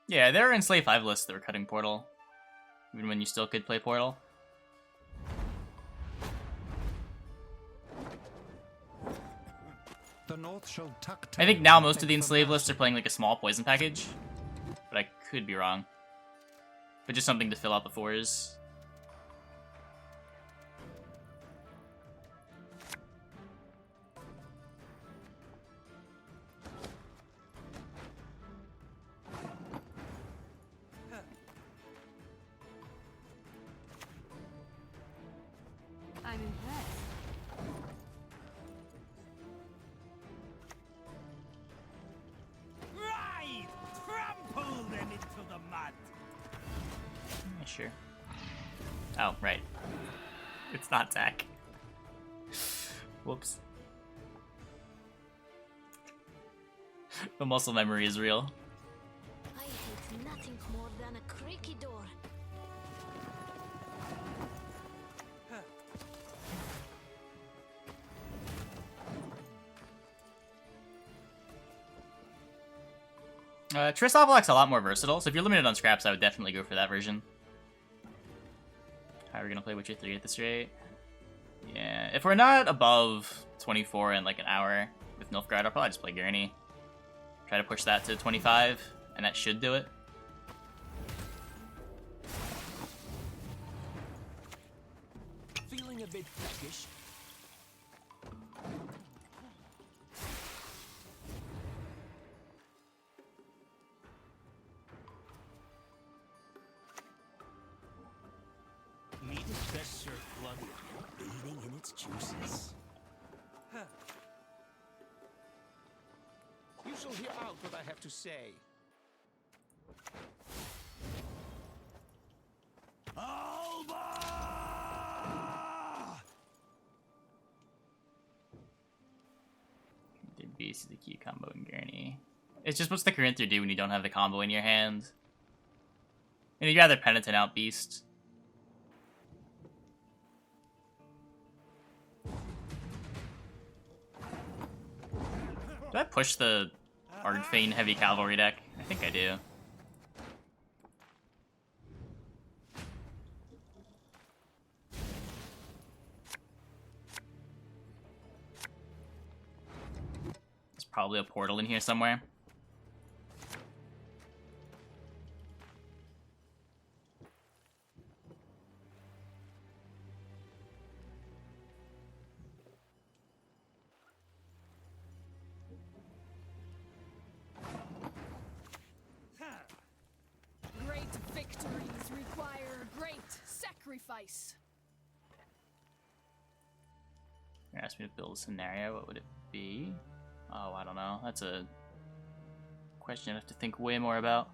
Yeah, there are in Slave 5 lists that were cutting Portal. Even when you still could play Portal. The North shall tuck I think now most of the Enslaved lists are playing like a small poison package. But I could be wrong. But just something to fill out the 4s. I'm impressed. Right! Trample them into the mud! Yeah, sure. Oh, right. It's not Zach. Whoops. The muscle memory is real. I hate nothing more than a creaky door. Triss Avloc's a lot more versatile, so if you're limited on scraps, I would definitely go for that version. How are we gonna play Witcher 3 at this rate? Yeah, if we're not above 24 in like an hour with Nilfgaard, I'll probably just play Gurney. Try to push that to 25, and that should do it. Feeling a bit peckish? Meat is best served bloody, bathing in its juices. You shall hear out what I have to say. Alba! Did Beast the key combo in Gurney. It's just what's the Corinthian do when you don't have the combo in your hand? And you'd rather Penitent out Beast. Do I push the Ardfane heavy cavalry deck? I think I do. There's probably a portal in here somewhere. Great victories require great sacrifice. You asked me to build a scenario, what would it be? Oh, I don't know. That's a question I have to think way more about.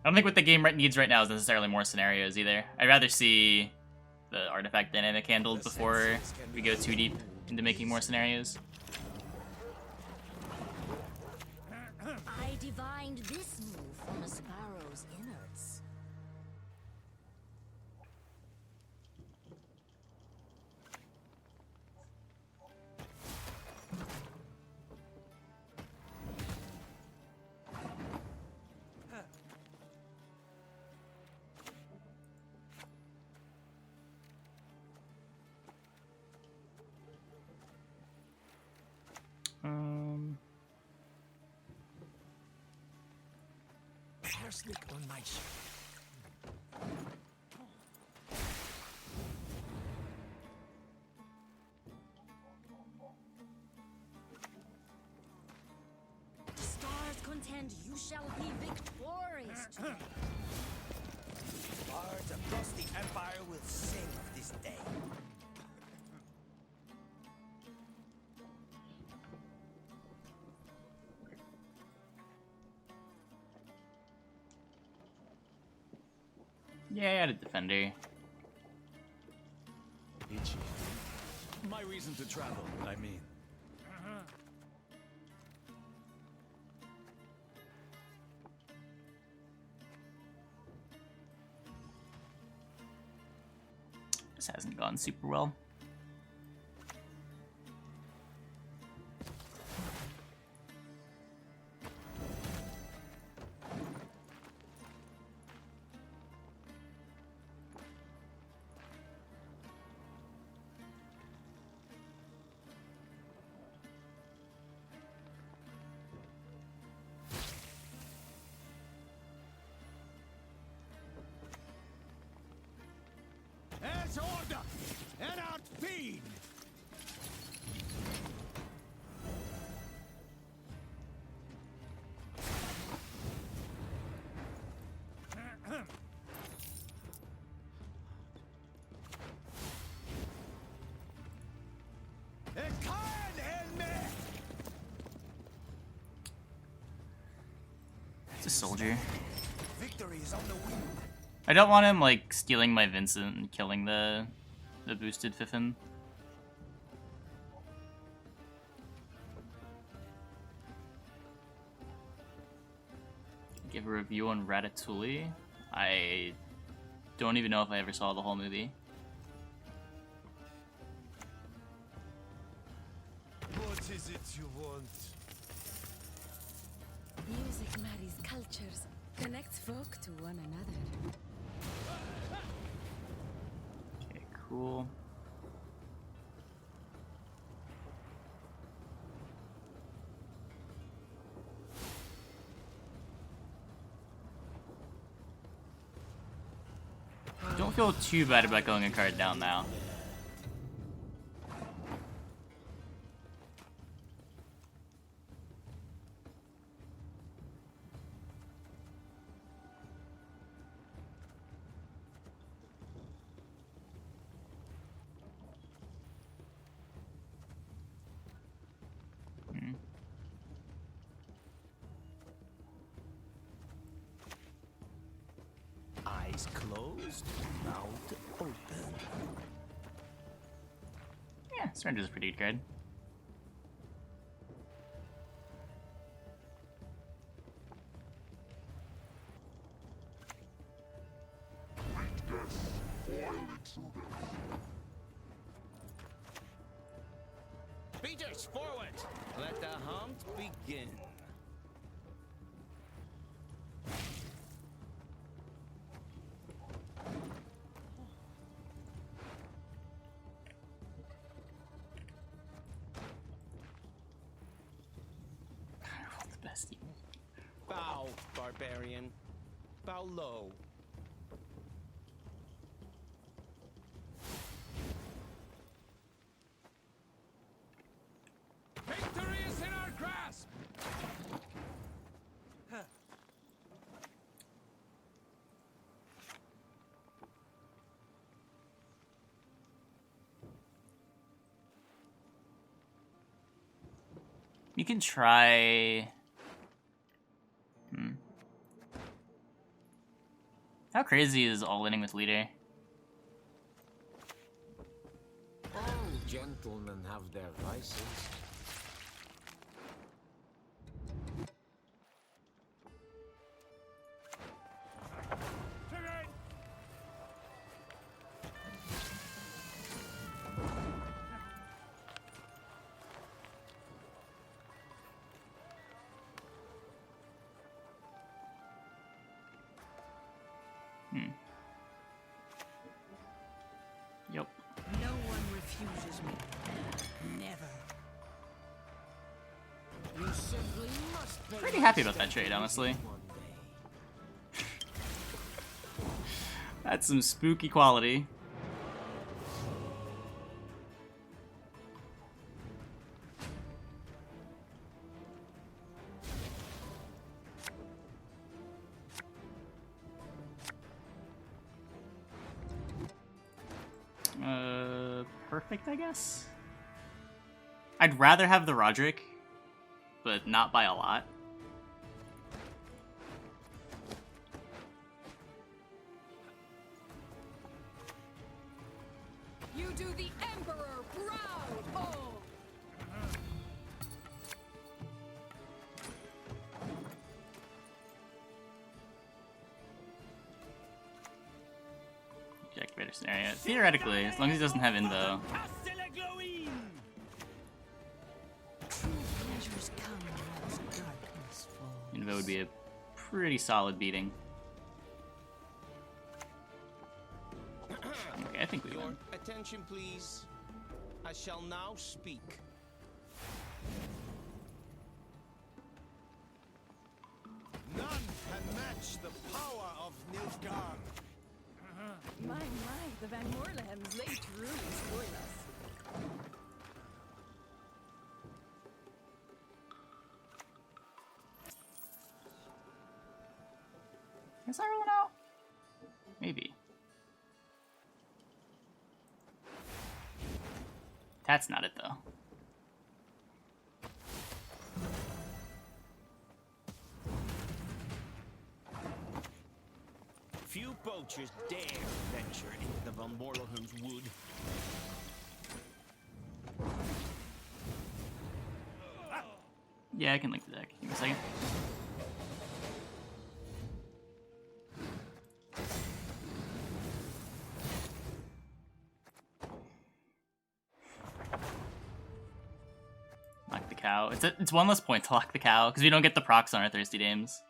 I don't think what the game needs right now is necessarily more scenarios either. I'd rather see the artifact dynamic handled before we go too deep into making more scenarios. I divined this move from a sparrow's innards. Parsnick on my shirt. The stars contend you shall be victorious today. Bards across the Empire will sing of this day. Yeah, I had a defender. Itchy. My reason to travel, I mean. This hasn't gone super well. As order, and out feed. It's a soldier. Victory is on the wind. I don't want him like stealing my Vincent and killing the boosted Fiffin. Give a review on Ratatouille. I don't even know if I ever saw the whole movie. What is it you want? Music marries cultures, connects folk to one another. Okay, cool. Don't feel too bad about going a card down now. Eyes closed, mouth open. Yeah, Surrender's a pretty good card. Beaters, forward! Let the hunt begin. The best evil. Bow, barbarian. Bow low. Victory is in our grasp. You can try. How crazy is all-inning with leader? All gentlemen have their vices. Yep. No one refuses me. Never. You simply must pay Pretty happy about that trade, honestly. one day. That's some spooky quality. Perfect, I guess? I'd rather have the Roderick, but not by a lot. You do the Emperor proud, oh! Jack better scenario. Theoretically, as long as he doesn't have Invo. True pleasures come as darkness falls. Invo would be a pretty solid beating. Okay, I think we Your win. attention, please. I shall now speak. None can match the power of Nilfgaard. My, the Van Moorlands, they truly spoil us. Is that rolling out? Maybe. That's not it, though. Few poachers dare venture into the Van Borleham's wood. Yeah, I can link the deck. Give me a second. Lock the cow. It's one less point to lock the cow, because we don't get the procs on our Thirsty Dames.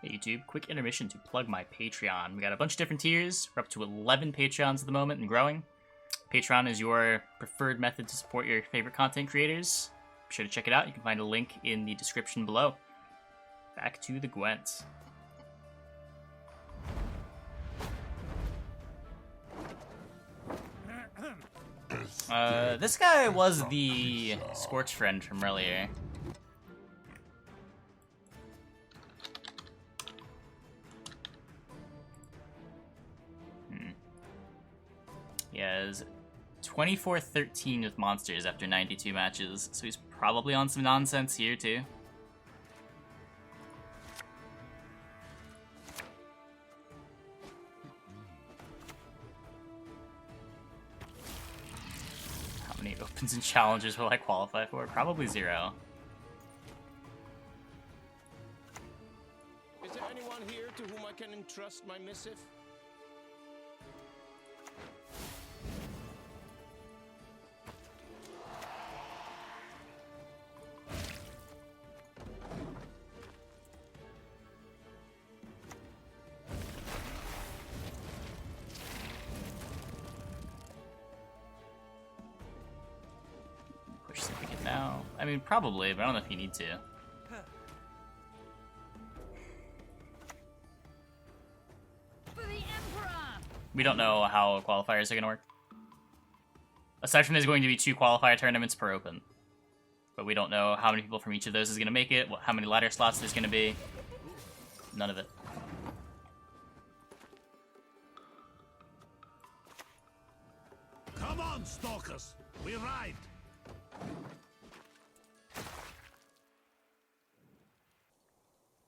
Hey YouTube, quick intermission to plug my Patreon. We got a bunch of different tiers. We're up to 11 Patreons at the moment and growing. Patreon is your preferred method to support your favorite content creators. Be sure to check it out. You can find a link in the description below. Back to the Gwent. This guy was the Scorch friend from earlier. He has 24-13 with monsters after 92 matches, so he's probably on some nonsense here too. How many opens and challenges will I qualify for? Probably 0. Is there anyone here to whom I can entrust my missive? Push Syndicate now. I mean, probably, but I don't know if you need to. For the Emperor! We don't know how qualifiers are going to work. Aside from there's going to be 2 qualifier tournaments per open. But we don't know how many people from each of those is going to make it, how many ladder slots there's going to be. None of it. Come on, stalkers! We ride!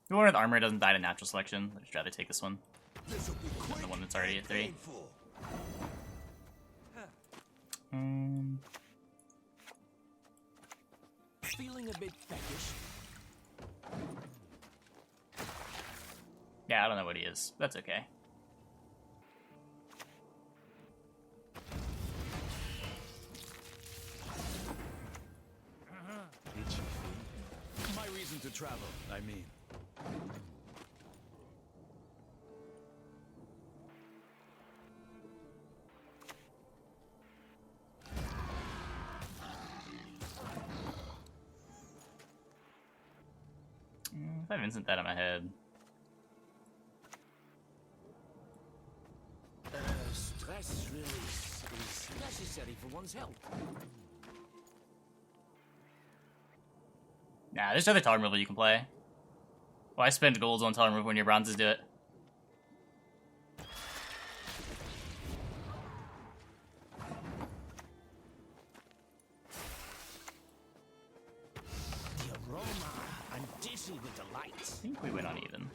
The one with armor doesn't die to natural selection. I'd just rather take this one. This'll be quick The one that's already at 3. painful. Feeling a bit feckish? Yeah, I don't know what he is. That's okay. My reason to travel, I mean. If I have instant that in my head. Stress release is necessary for one's health. Nah, there's other tower removal you can play. Why spend golds on tower removal when your bronzes do it? The aroma. I'm dizzy with the light. I think we went uneven.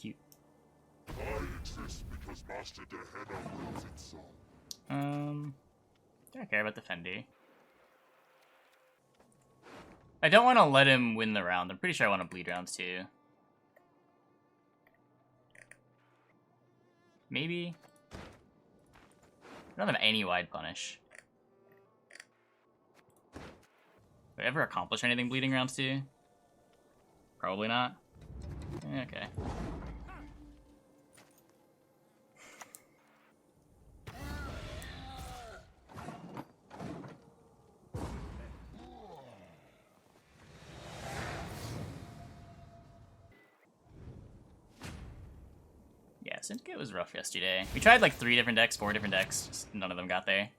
Cute. I exist because Master Gehenna wills it so. Don't care about the Fendi. I don't want to let him win the round. I'm pretty sure I want to bleed rounds too. Maybe? I don't have any wide punish. Would I ever accomplish anything bleeding rounds too? Probably not. Okay. Syndicate was rough yesterday. We tried like 3 different decks, 4 different decks, just none of them got there.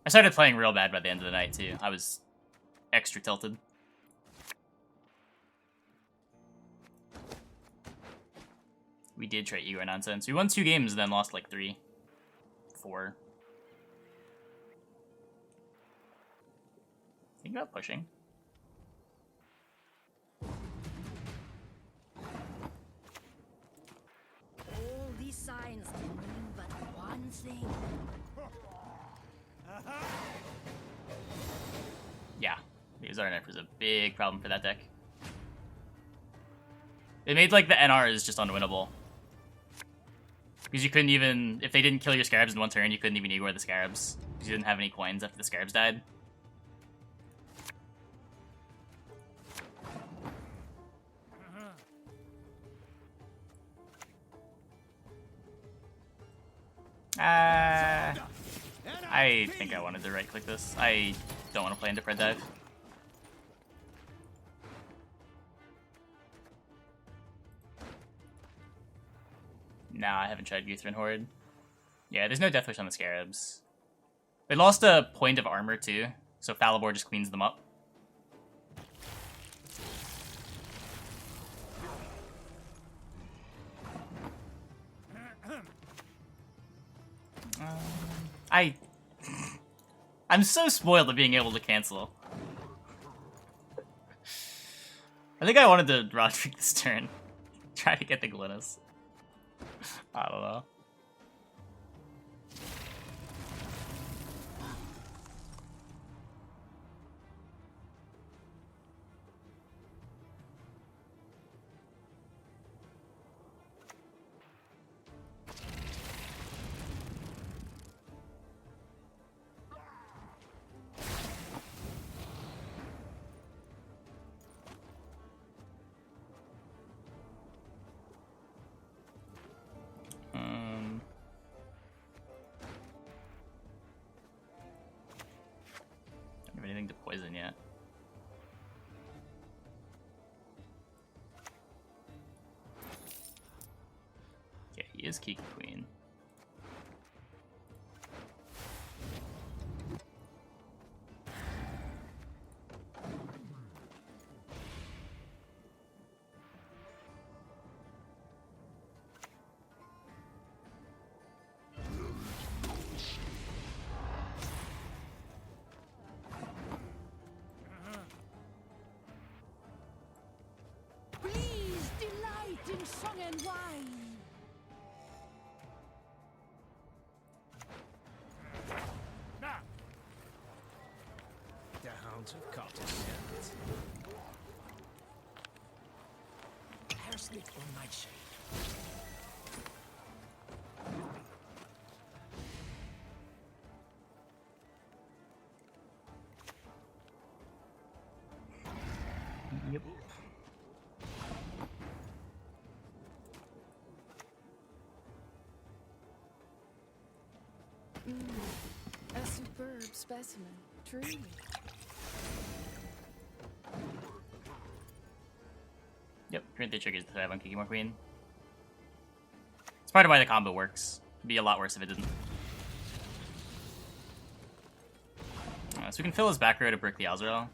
I started playing real bad by the end of the night too. I was extra tilted. We did try Igor nonsense. We won 2 games and then lost like 3, 4. Think about pushing. All these signs can mean but one thing. Yeah, because Arnef was a big problem for that deck. It made like the NRs just unwinnable. Because you couldn't even, if they didn't kill your Scarabs in one turn, you couldn't even Igor the Scarabs. Because you didn't have any coins after the Scarabs died. I think I wanted to right-click this. I don't want to play into Pred Dive. Nah, I haven't tried Guthrin Horde. Yeah, there's no Death Wish on the Scarabs. They lost a point of armor too, so Falibor just cleans them up. I'm so spoiled at being able to cancel. I think I wanted to Roderick this turn. Try to get the Glynis. I don't know. Anything to poison yet. Yeah, he is Kiki Queen. Song and wine. The hounds have caught us. Arsenic or nightshade. Yep. A superb specimen, truly. Yep, currently triggers the 5 on Kikimor Queen. It's part of why the combo works. It'd be a lot worse if it didn't. So we can fill his back row to brick the Azrael.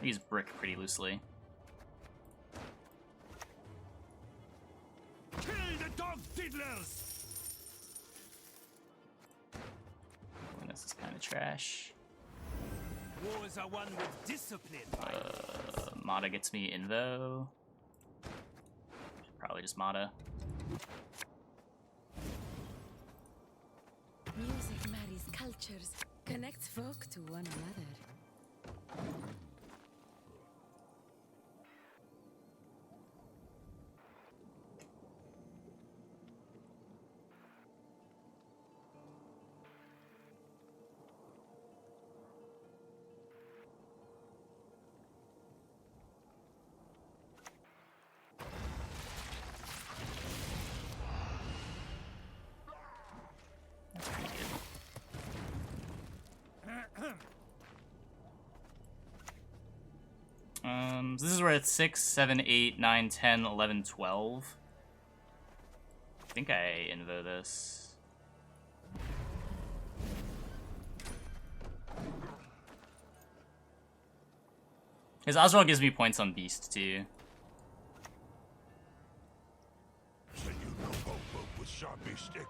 I use brick pretty loosely. Kill the dog fiddlers! This is kind of trash. Wars are won with discipline. Mata gets me Invo. Should probably just Mata. Music marries cultures, connects folk to one another. That's pretty good. So this is worth 6, 7, 8, 9, 10, 11, 12. I think I invo this. Because Oswald gives me points on Beast too. So you know both with sharpie stick.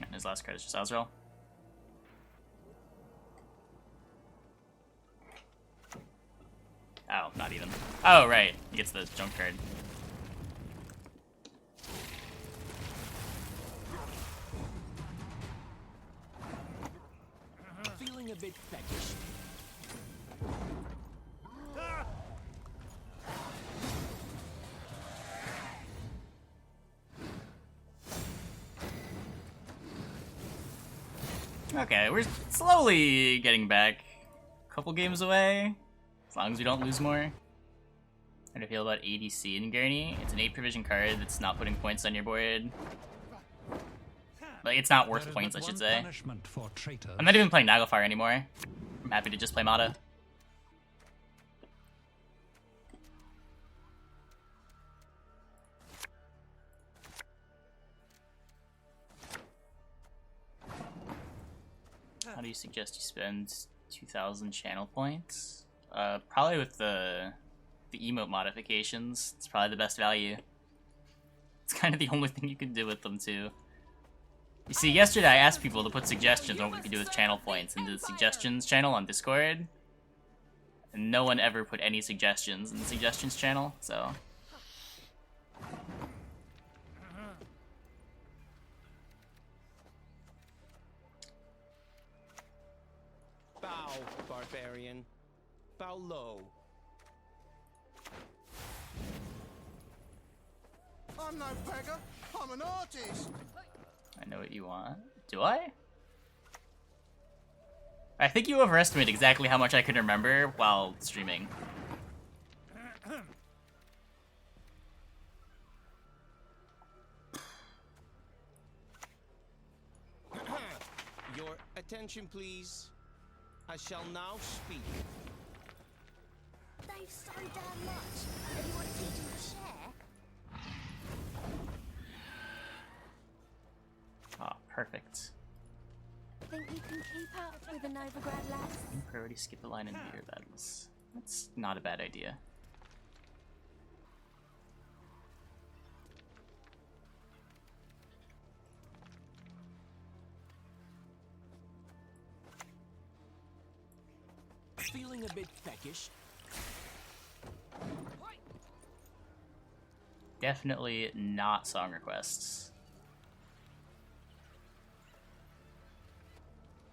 And his last card is just Azrael. Oh, not even. Oh, right. He gets the junk card. Feeling a bit peckish. Okay, we're slowly getting back. A couple games away. As long as we don't lose more. How do I feel about ADC in Gurney? It's an 8 provision card that's not putting points on your board. Like, it's not worth points, I should say. I'm not even playing Naglfire anymore. I'm happy to just play Mata. How do you suggest you spend 2,000 channel points? Probably with the emote modifications. It's probably the best value. It's kind of the only thing you can do with them too. You see, yesterday I asked people to put suggestions on what we could do with channel points into the suggestions channel on Discord. And no one ever put any suggestions in the suggestions channel, so... Bow, barbarian. Bow low. I'm no beggar. I'm an artist. I know what you want. Do I? I think you overestimate exactly how much I can remember while streaming. Your attention, please. I shall now speak. They've so damn much. And you want to teach them to share? Ah, perfect. Think you can keep up with the Novigrad lads? Priority skip a line in here. That's not a bad idea. Feeling a bit peckish. Definitely not song requests.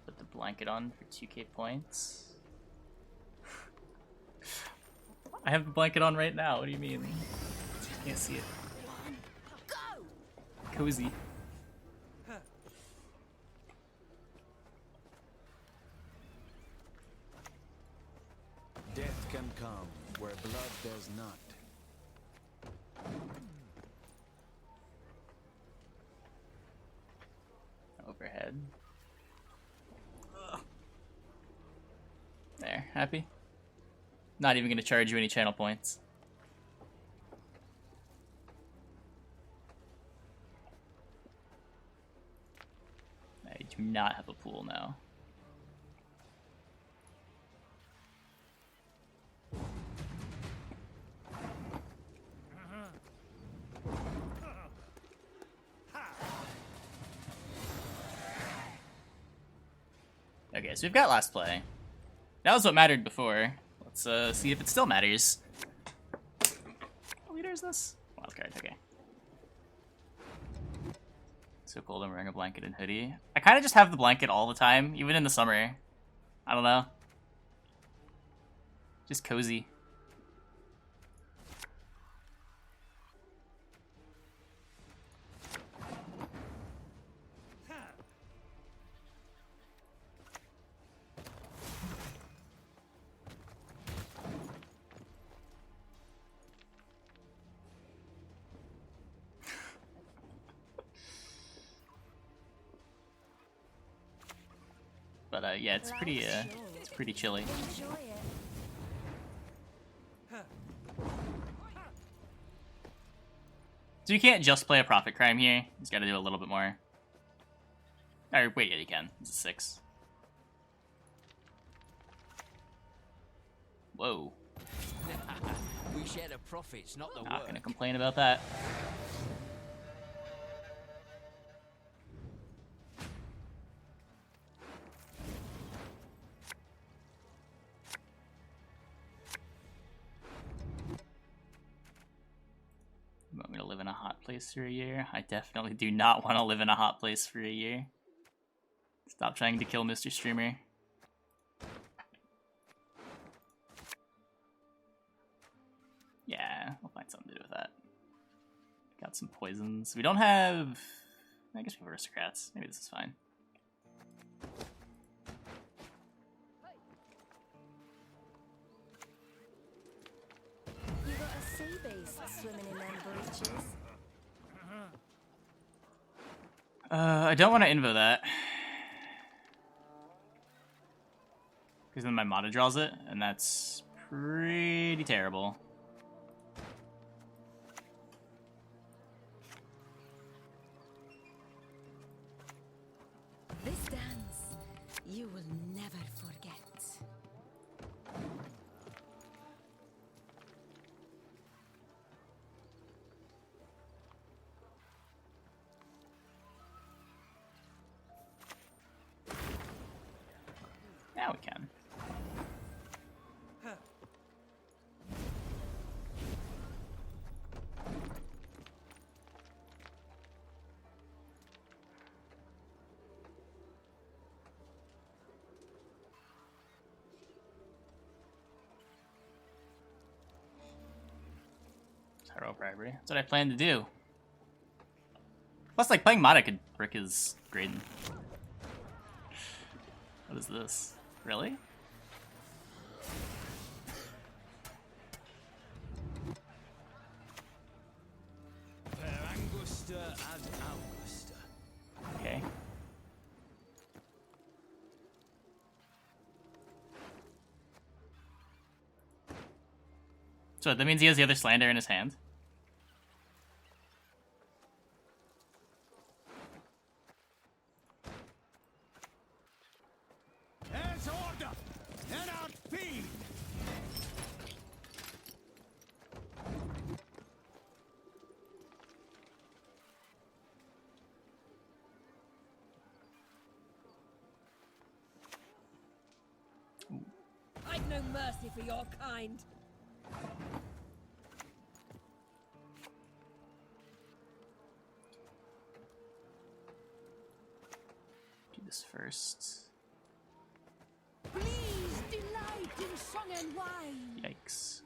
Put the blanket on for 2k points. I have the blanket on right now. What do you mean? Can't see it. Cozy. Death can come where blood does not. Overhead. Ugh. There, happy? Not even gonna charge you any channel points. I do not have a pool now. Okay, so we've got last play. That was what mattered before. Let's see if it still matters. What leader is this? Wild card, okay. So cold, I'm wearing a blanket and hoodie. I kind of just have the blanket all the time, even in the summer. I don't know. Just cozy. But yeah, it's pretty chilly. Enjoy it. So you can't just play a Prophet Crime here. He's got to do a little bit more. Or wait, yeah, you can. It's a 6. Whoa. We share the profits, not the Not work. gonna complain about that. You want me to live in a hot place for a year? I definitely do not want to live in a hot place for a year. Stop trying to kill Mr. Streamer. Yeah, we'll find something to do with that. Got some poisons. We don't have... I guess we have aristocrats. Maybe this is fine. You got a sea beast swimming in them breeches. I don't want to invo that. Because then my Mata draws it, and that's pretty terrible. This dance you will never forget. Now we can. Hero bribery. That's what I plan to do. Plus, like, playing Mata could brick his Graydon. What is this? Really? Per Angusta ad Augusta. Okay. So that means he has the other Slander in his hand? There's order! And out feed! I've no mercy for your kind. Do this first. Please delight in song and wine. Yikes.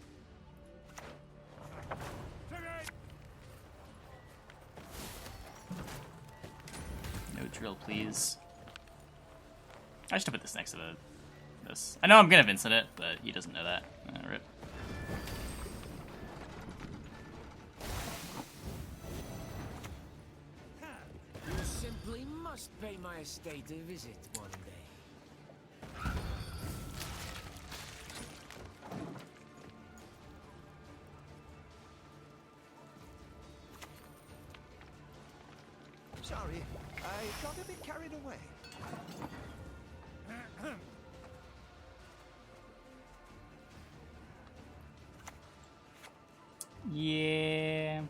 No drill, please. I should have put this next to this. I know I'm gonna Vincent it, but he doesn't know that. Rip. You simply must pay my estate a visit one day. Sorry, I got a bit carried away. Yeah.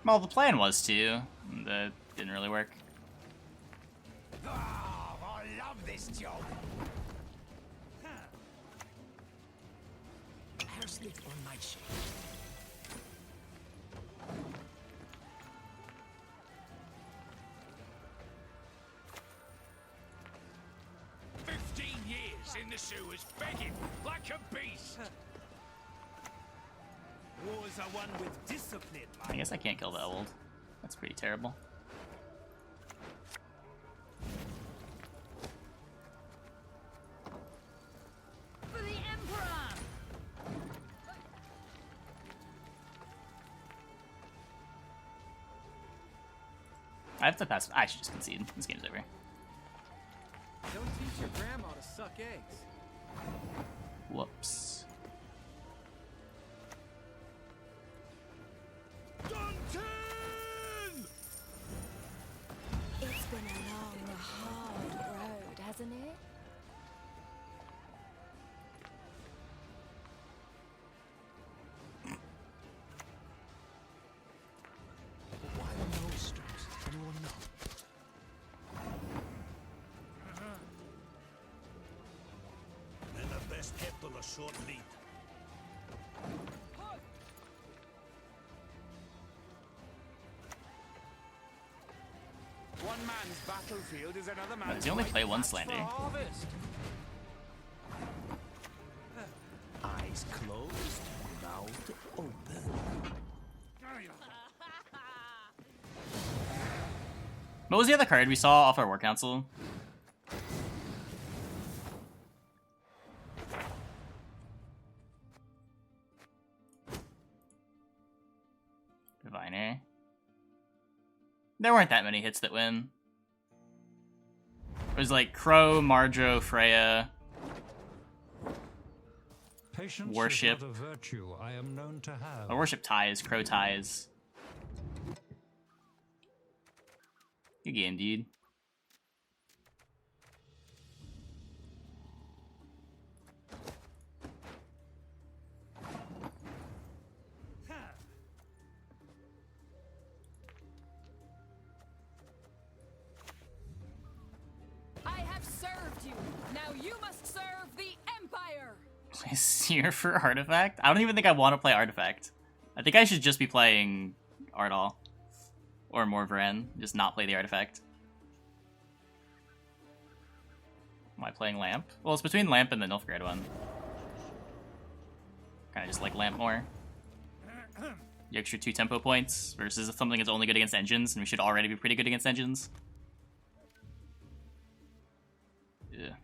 Well, the plan was to. That didn't really work. Oh, I love this job! Arsenic on my ship. In the sewers, begging like a beast. Wars are won with discipline, I guess I can't kill the old. That's pretty terrible. I have to pass. I should just concede. This game's over. Don't teach your grandma to suck eggs. Whoops. It's been a long, hard road, hasn't it? Why the nose strings? Anyone know? And the best kept on a short lead. One man's battlefield is another man's. Does he only play one patch for Slander? harvest. Eyes closed, mouth open. What was the other card we saw off our War Council? Diviner. There weren't that many hits that win. It was like Crow, Marjo, Freya, Patience Worship. is not a virtue I am known to have. or Worship ties, Crow ties. Good game, dude. I have served you. Now you must serve the Empire. Play Seer for Artifact? I don't even think I want to play Artifact. I think I should just be playing Ardal. Or Morvran. Just not play the Artifact. Am I playing Lamp? Well, it's between Lamp and the Nilfgaard one. Kinda just like Lamp more. The extra 2 tempo points versus something that's only good against engines, and we should already be pretty good against engines. Yeah.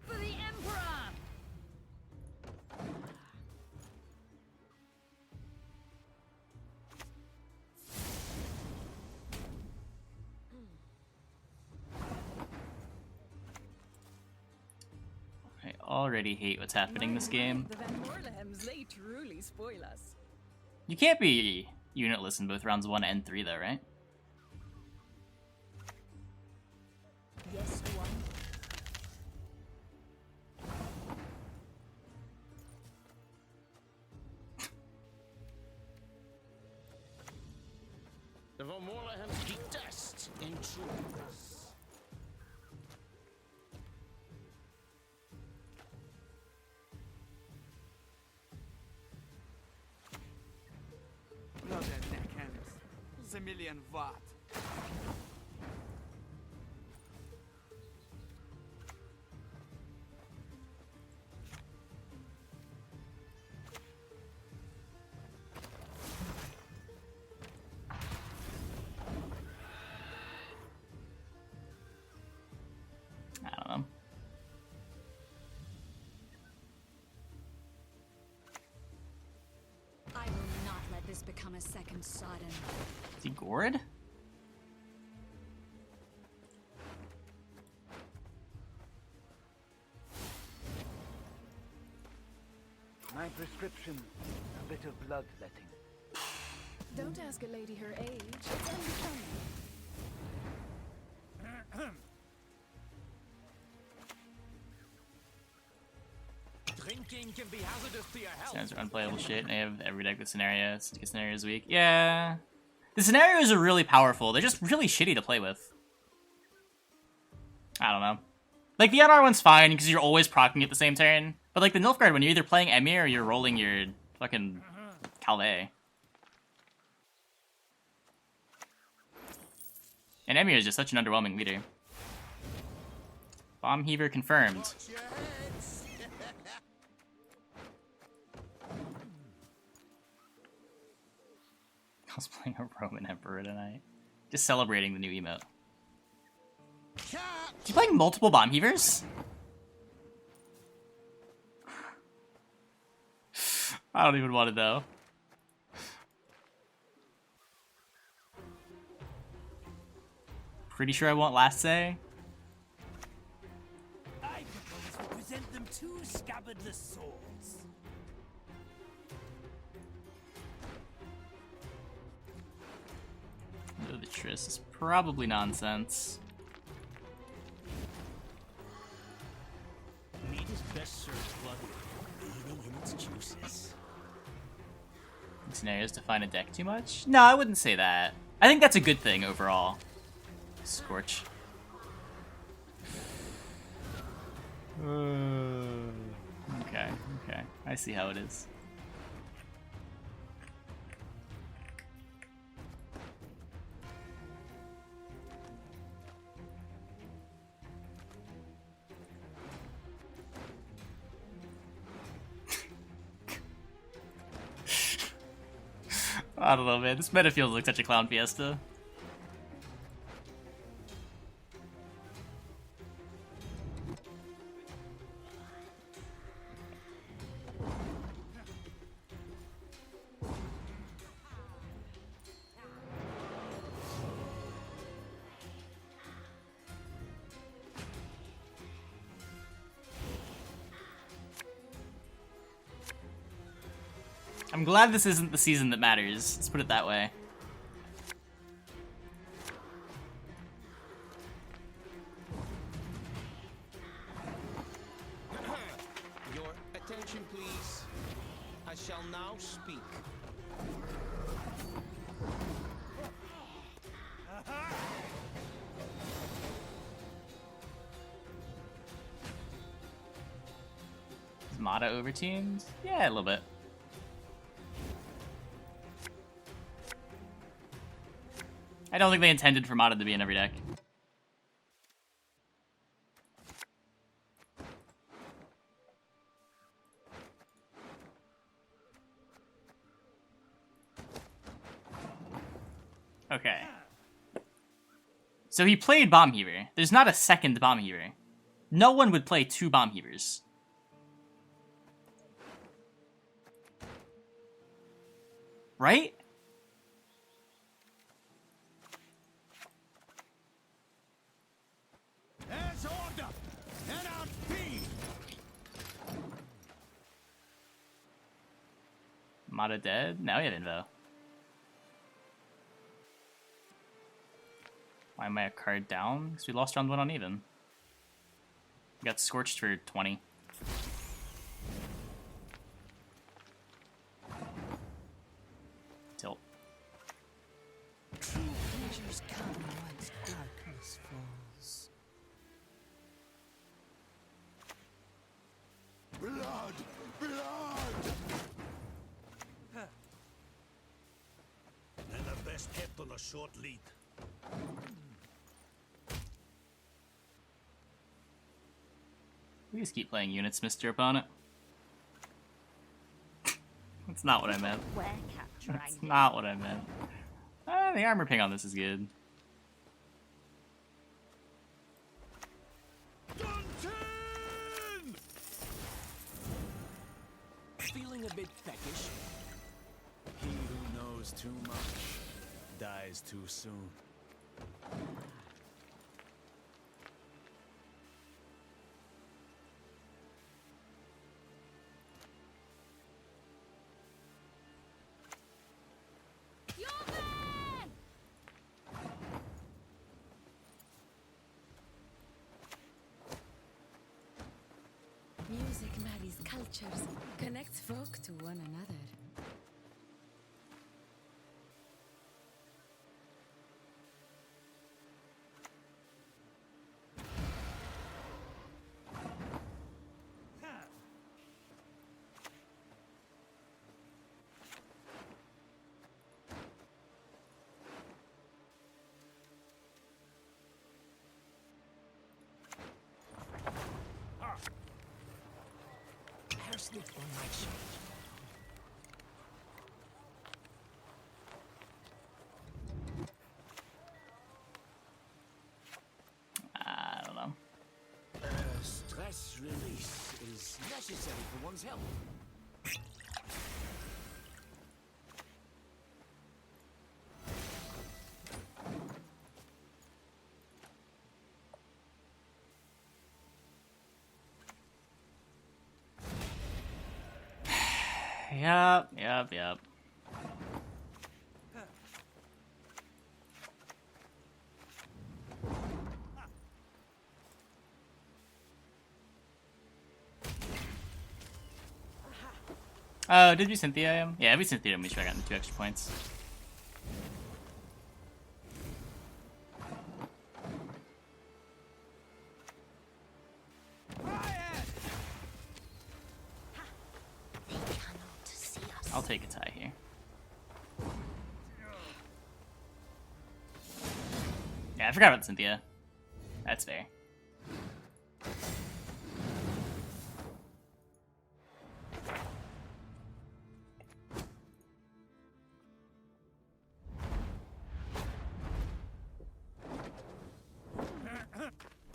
For the Emperor! I already hate what's happening this game. The Van Morlehems, they truly spoil us. You can't be unitless in both rounds 1 and 3 though, right? Yes, one. The Von Morlehems detest intruders. Blood and neckhams. Zemillion Watt. I don't know. I will not let this become a second Sodom. Is he gored? My prescription, a bit of bloodletting. Don't ask a lady her age. It's unbecoming. Drinking can be hazardous to your health. Sounds unplayable shit. I have every deck with scenario. Scenario is weak. Yeah. The scenarios are really powerful. They're just really shitty to play with. I don't know. Like, the NR one's fine because you're always proccing at the same turn. But, like, the Nilfgaard one, you're either playing Emhyr or you're rolling your fucking Calveit. And Emhyr is just such an underwhelming leader. Bomb Heaver confirmed. I was playing a Roman Emperor tonight. Just celebrating the new emote. Is he playing multiple Bomb Heavers? I don't even want to know. Pretty sure I want last say. I propose we present them two scabbardless swords. No, the tryst is probably nonsense. Meat is best served bloody, bathing in its juices. Scenarios define a deck too much? No, I wouldn't say that. I think that's a good thing overall. Scorch. Okay, okay. I see how it is. I don't know, man. This meta feels like such a clown fiesta. I'm glad this isn't the season that matters. Let's put it that way. Your attention, please. I shall now speak. Is Mata overtuned? Yeah, a little bit. I don't think they intended for Mata to be in every deck. Okay. So he played Bomb Heaver. There's not a second Bomb Heaver. No one would play two Bomb Heavers. Right? As order! Head out B! Mata dead? Now we have Invo. Why am I a card down? Because we lost round 1 uneven. We got scorched for 20. Tilt. True pleasures come once darkness falls. Blood! Blood! And the best kept on a short lead. Please keep playing units, Mr. Opponent. That's not what I meant. That's not what I meant. The armor ping on this is good. Feeling a bit peckish? He who knows too much dies too soon. Music marries cultures, connects folk to one another. Sleep on my shirt. I don't know. Stress release is necessary for one's health. Yep. Oh, did we Cynthia him? Yeah, we Cynthia him. We should have gotten 2 extra points. I'll take a tie here. Yeah, I forgot about Cynthia. That's fair.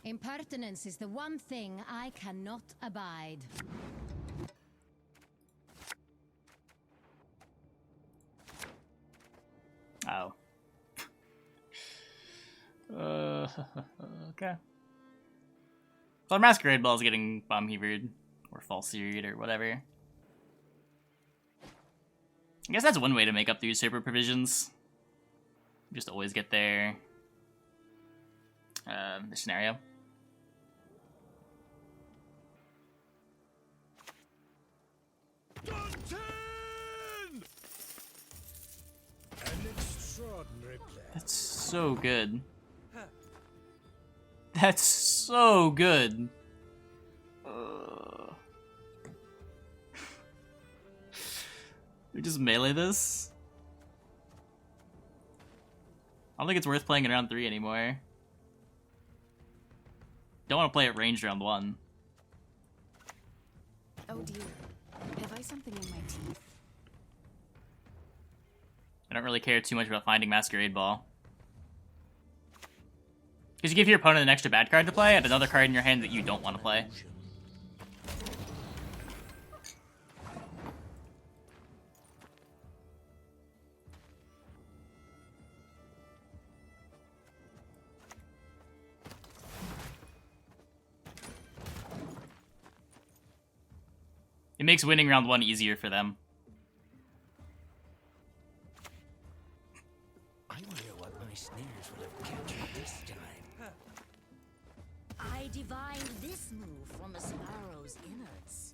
Impertinence is the one thing I cannot abide. Oh. Okay. Well, Masquerade Ball is getting bomb heavered or false seared or whatever. I guess that's one way to make up these super provisions. Just always get the scenario. That's so good. That's so good. We just melee this? I don't think it's worth playing in round 3 anymore. Don't want to play it ranged round 1. Oh dear. Have I something in my teeth? I don't really care too much about finding Masquerade Ball. Because you give your opponent an extra bad card to play and another card in your hand that you don't want to play. It makes winning round 1 easier for them. I wonder what my snares will have captured this time. I divined this move from a sparrow's innards.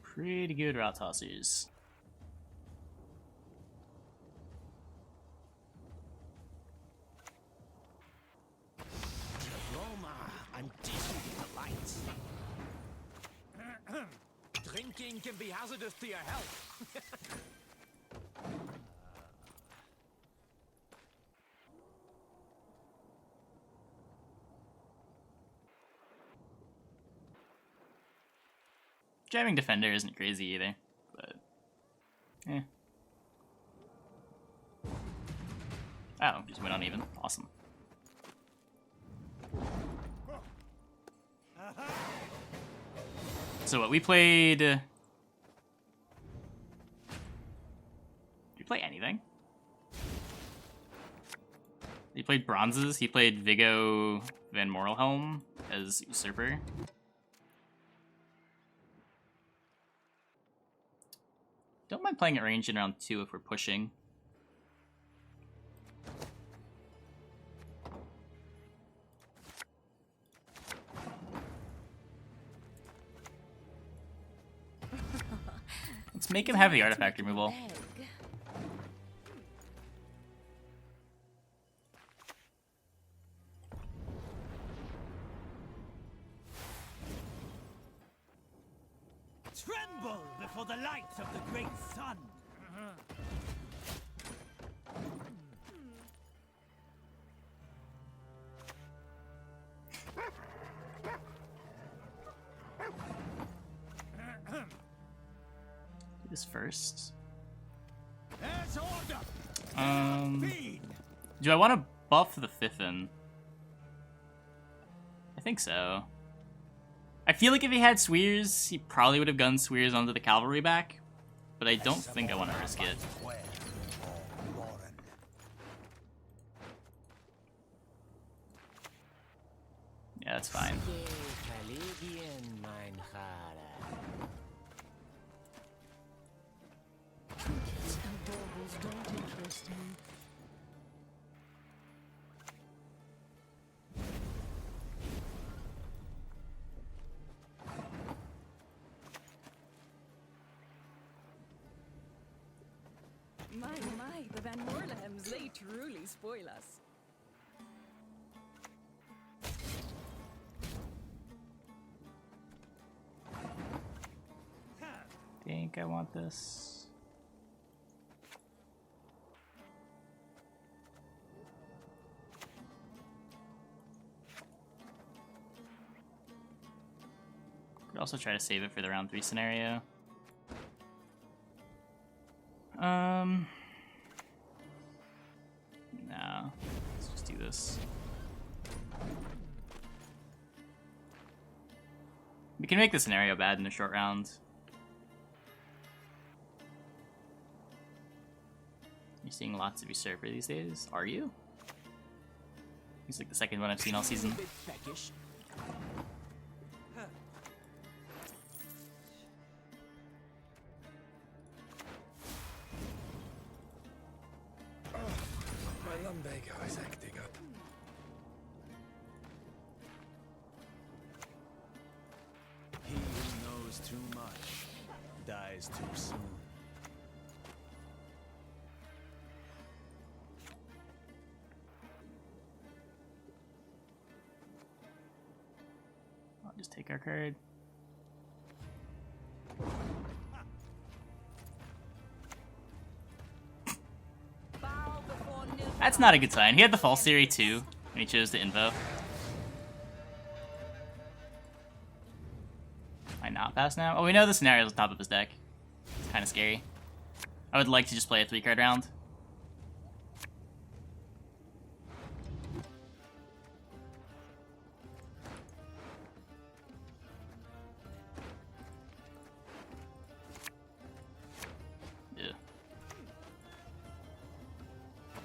Pretty good route tossers. Roma, I'm dizzy with the lights. Drinking can be hazardous to your health. Jamming Defender isn't crazy either, but eh. Oh, just went uneven. Awesome. So what we played? Did you play anything? He played bronzes. He played Viggo Van Morelhelm as Usurper. Don't mind playing at range in round 2 if we're pushing. Let's make him have the artifact removal. Tremble before the light of the great sun. this first. There's order. Do I want to buff the Fiffin? I think so. I feel like if he had Swears, he probably would have gunned Swears onto the cavalry back, but I don't think I want to risk it. Yeah, that's fine. Trinkets and baubles don't interest me. My, the Van Morlehems, they truly spoil us. Think I want this. Could also try to save it for the round 3 scenario. No. Let's just do this. We can make the scenario bad in a short round. You're seeing lots of usurper these days, are you? He's like the second one I've seen all season. My lumbago is acting up. He who knows too much dies too soon. I'll just take our card. That's not a good sign. He had the false theory too, and he chose to invo. I not pass now? Oh, we know the scenario's on top of his deck. It's kind of scary. I would like to just play a 3-card round.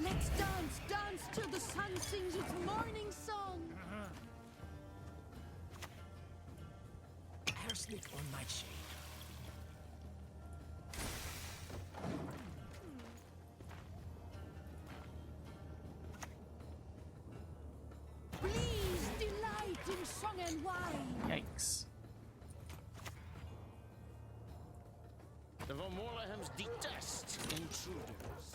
Let's dance, dance till the sun sings its morning song. Arsenic on my shade. Please delight in song and wine. Yikes. The Van Morlehems detest intruders.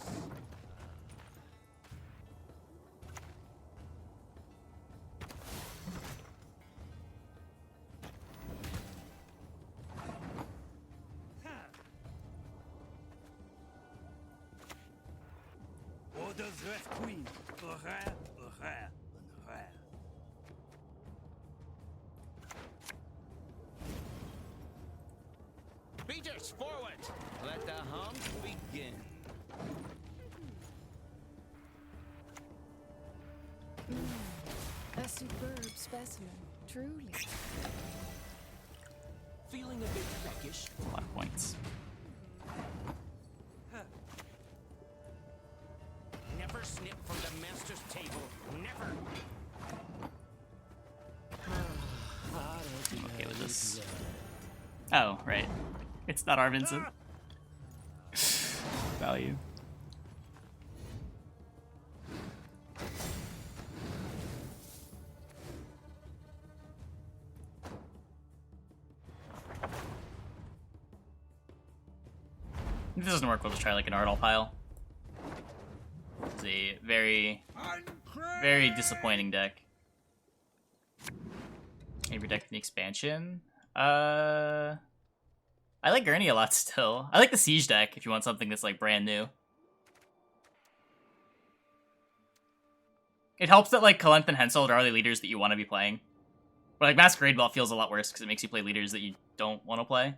Orders left queen. Rare. Beaters, forward! Let the hunt begin. A superb specimen, truly. Feeling a bit peckish. A lot of points. Never snip from the master's table. Never! I'm okay with this. Oh, right. It's not our Vincent. Value. If this doesn't work, we'll just try like an Ardal pile. It's a very, very disappointing deck. Maybe deck the expansion. I like Gurney a lot still. I like the Siege deck if you want something that's like brand new. It helps that like Kalenth and Henselt are all the leaders that you want to be playing. But like Masquerade Ball feels a lot worse because it makes you play leaders that you don't want to play.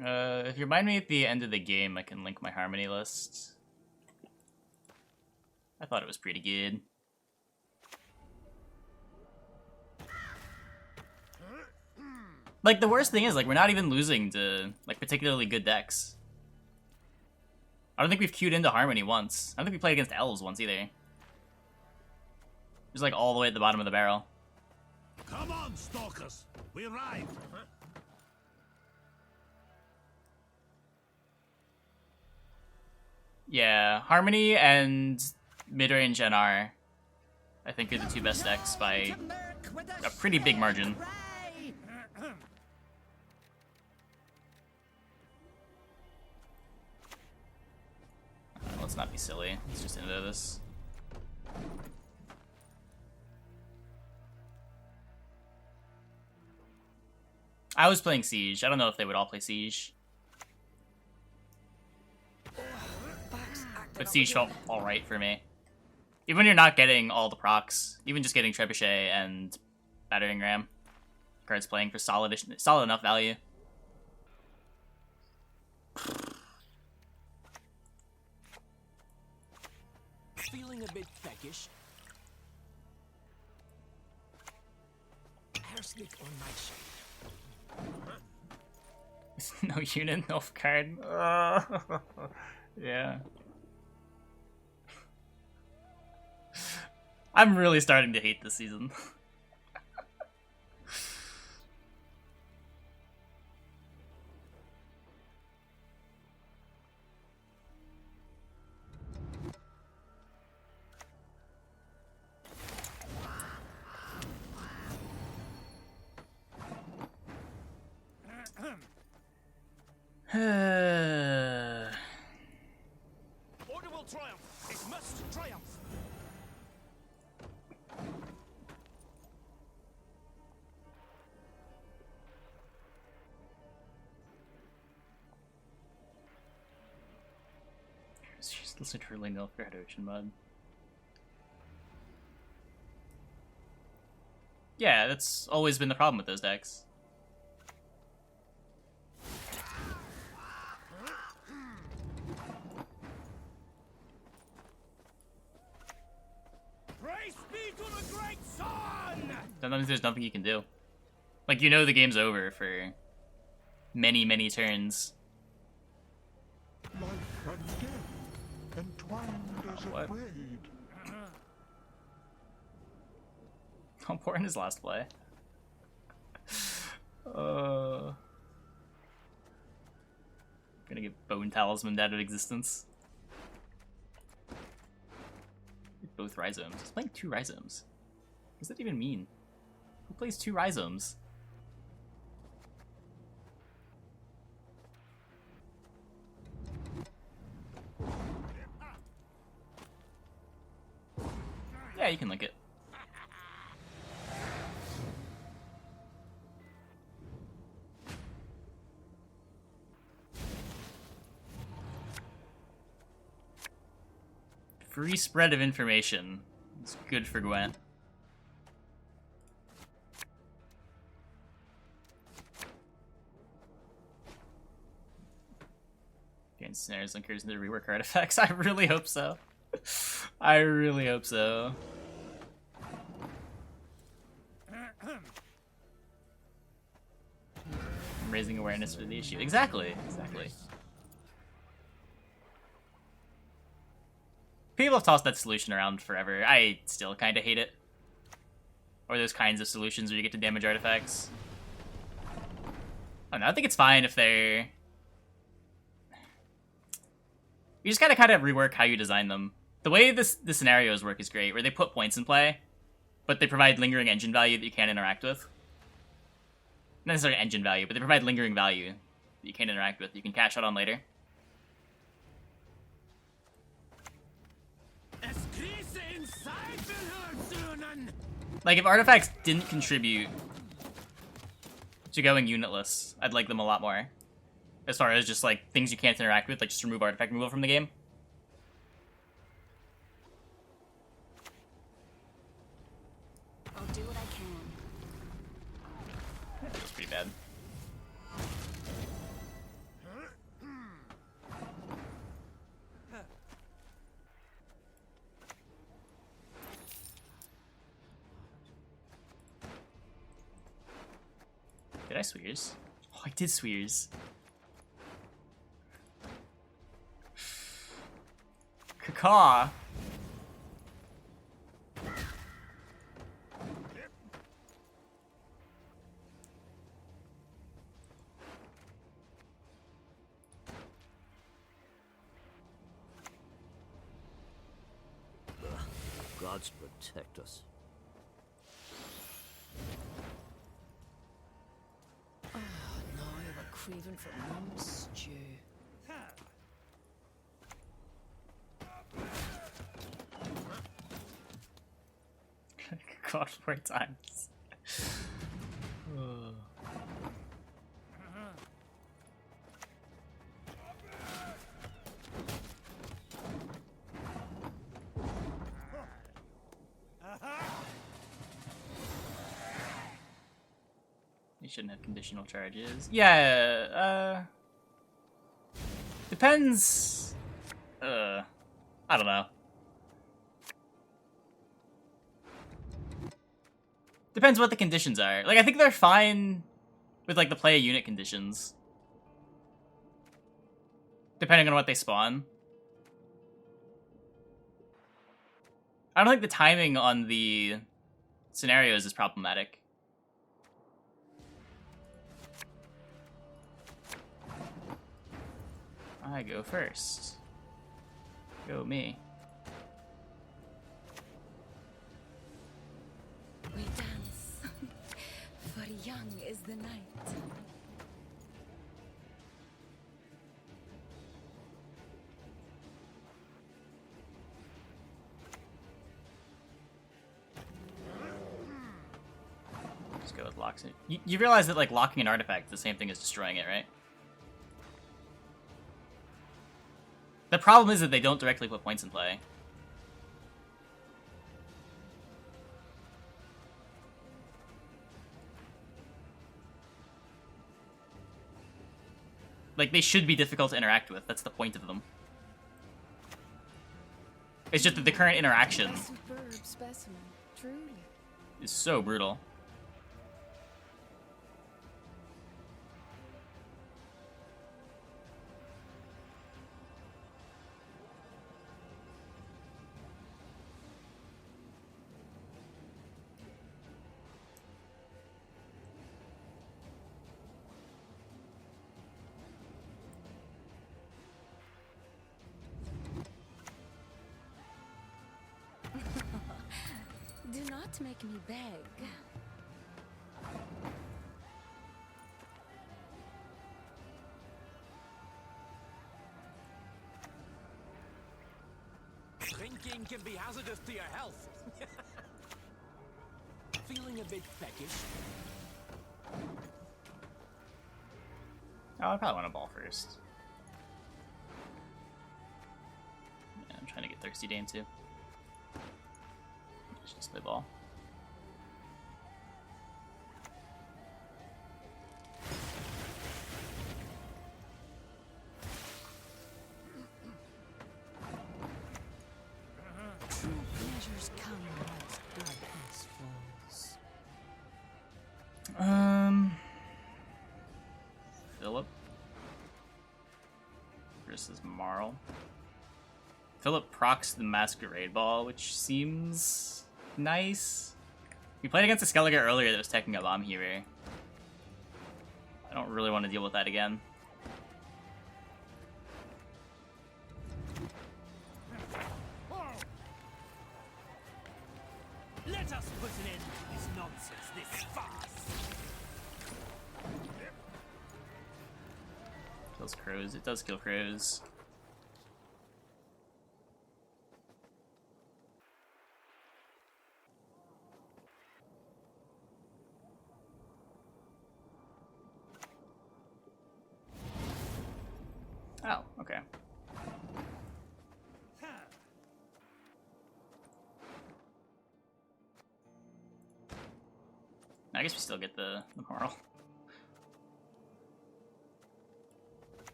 If you remind me at the end of the game, I can link my harmony list. I thought it was pretty good. Like, the worst thing is, like, we're not even losing to, like, particularly good decks. I don't think we've queued into harmony once. I don't think we played against elves once either. Just, like, all the way at the bottom of the barrel. Come on, stalkers! We ride! Yeah, harmony and mid-range NR, I think, are the two best decks by a pretty big margin. Let's not be silly. Let's just into this. I was playing Siege. I don't know if they would all play Siege. But Siege felt alright for me. Even when you're not getting all the procs, even just getting Trebuchet and Battering Ram, cards playing for solid enough value. Feeling a bit peckish. Arsenic on my shirt. No unit, no card. Yeah. I'm really starting to hate this season. Order will triumph. It must triumph. She's literally nil for Ocean Mud. Yeah, that's always been the problem with those decks. Praise be to the great sun! Sometimes there's nothing you can do. Like, you know the game's over for many, many turns. Life and death, entwined as a What? braid. How important is last play? Gonna get Bone Talisman out of existence. Both Rhizomes. He's playing 2 Rhizomes. What does that even mean? Who plays 2 Rhizomes? Yeah, you can link it. Free spread of information. It's good for Gwent. Gain snares, linkers, and the rework artifacts. I really hope so. I really hope so. I'm raising awareness for the issue. Exactly. Exactly. People have tossed that solution around forever. I still kind of hate it. Or those kinds of solutions where you get to damage artifacts. I don't know, I think it's fine if they're... You just gotta kind of rework how you design them. The way the scenarios work is great, where they put points in play, but they provide lingering engine value that you can't interact with. Not necessarily engine value, but they provide lingering value that you can't interact with. You can cash out on later. Like, if artifacts didn't contribute to going unitless, I'd like them a lot more. As far as just, like, things you can't interact with, like, just remove artifact removal from the game. I'll do what I can. That's pretty bad. I Swears? Oh, I did Swears. Caw. Gods protect us. Oh, now I have a craving for mum's stew. God, 4 times. You shouldn't have conditional charges. Yeah, depends. I don't know. Depends what the conditions are. Like, I think they're fine with, like, the play a unit conditions. Depending on what they spawn. I don't think the timing on the scenarios is problematic. I go first. Go me. We dance, for young is the night. Just go with locks. You realize that, like, locking an artifact is the same thing as destroying it, right? The problem is that they don't directly put points in play. Like, they should be difficult to interact with. That's the point of them. It's just that the current interaction A superb specimen, truly. is so brutal. Do not make me beg. Drinking can be hazardous to your health. Feeling a bit peckish? Oh, I probably want a ball first. Yeah, I'm trying to get Thirsty Dame too. Just play ball. True pleasures come as darkness falls. Philip versus Marl. Philip procs the Masquerade Ball, which seems nice. We played against a Skellige earlier that was taking a bomb here. I don't really want to deal with that again. Let us put an end to this nonsense, this farce. Kills crows. It does kill crows. Oh, okay. I guess we still get the moral.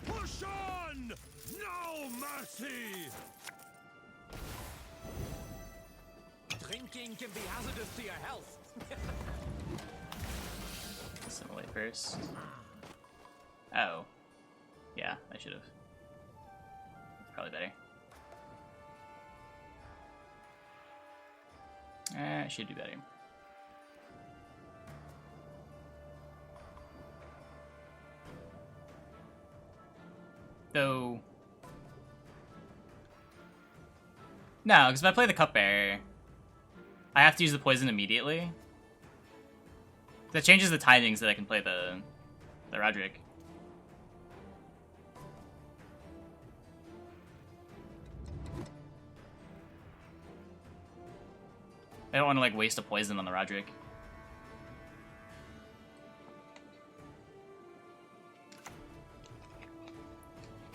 Push on! No mercy! Drinking can be hazardous to your health. Assimilate first. Oh. Yeah, I should have. Probably better. I should do better. So... No, because if I play the Cupbearer, I have to use the poison immediately. That changes the timings that I can play the Roderick. I don't want to like waste a poison on the Roderick.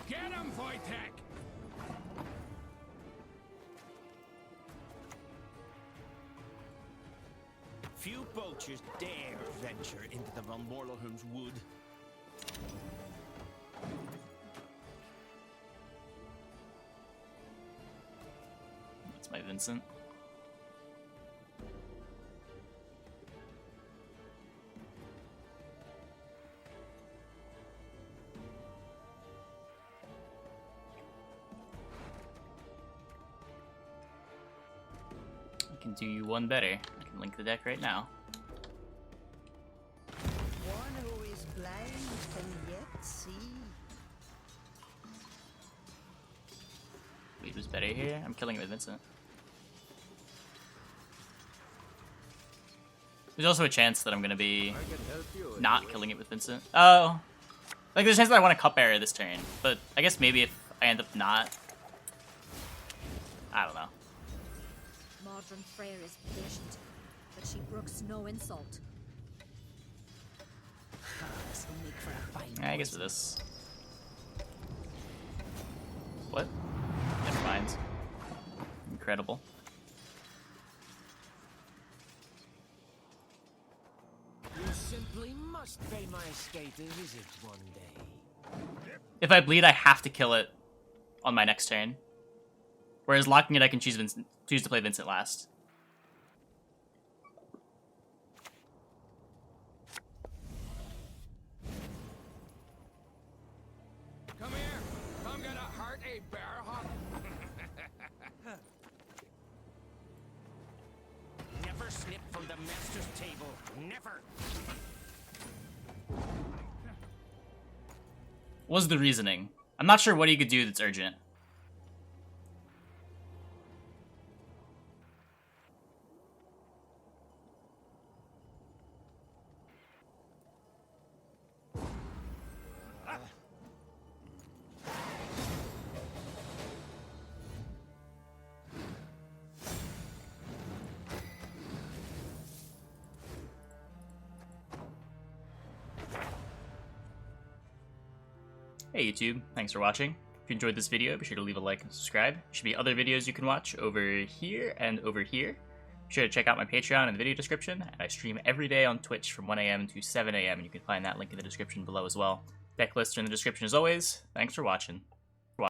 Get him, Wojtek! Few poachers dare venture into the Von Morlohun's wood. That's my Vincent. I can do you one better. I can link the deck right now. One who is blind can yet see. Weed was better here. I'm killing it with Vincent. There's also a chance that I'm gonna be not killing it with Vincent. Oh, like there's a chance that I want a Cupbearer this turn, but I guess maybe if I end up not, I don't know. Modern Freyr is patient, but she brooks no insult. This will make for a fine I guess with this. What? Never mind. Incredible. You simply must pay my estate a visit one day. If I bleed, I have to kill it on my next turn. Whereas locking it, I can choose to play Vincent last. Come here. I'm gonna heart a bear hawk. Never slip from the master's table. Never. What was the reasoning? I'm not sure what he could do that's urgent. Hey YouTube, thanks for watching. If you enjoyed this video, be sure to leave a like and subscribe. There should be other videos you can watch over here and over here. Be sure to check out my Patreon in the video description, and I stream every day on Twitch from 1 AM to 7 AM, and you can find that link in the description below as well. Deck lists are in the description as always. Thanks for watching.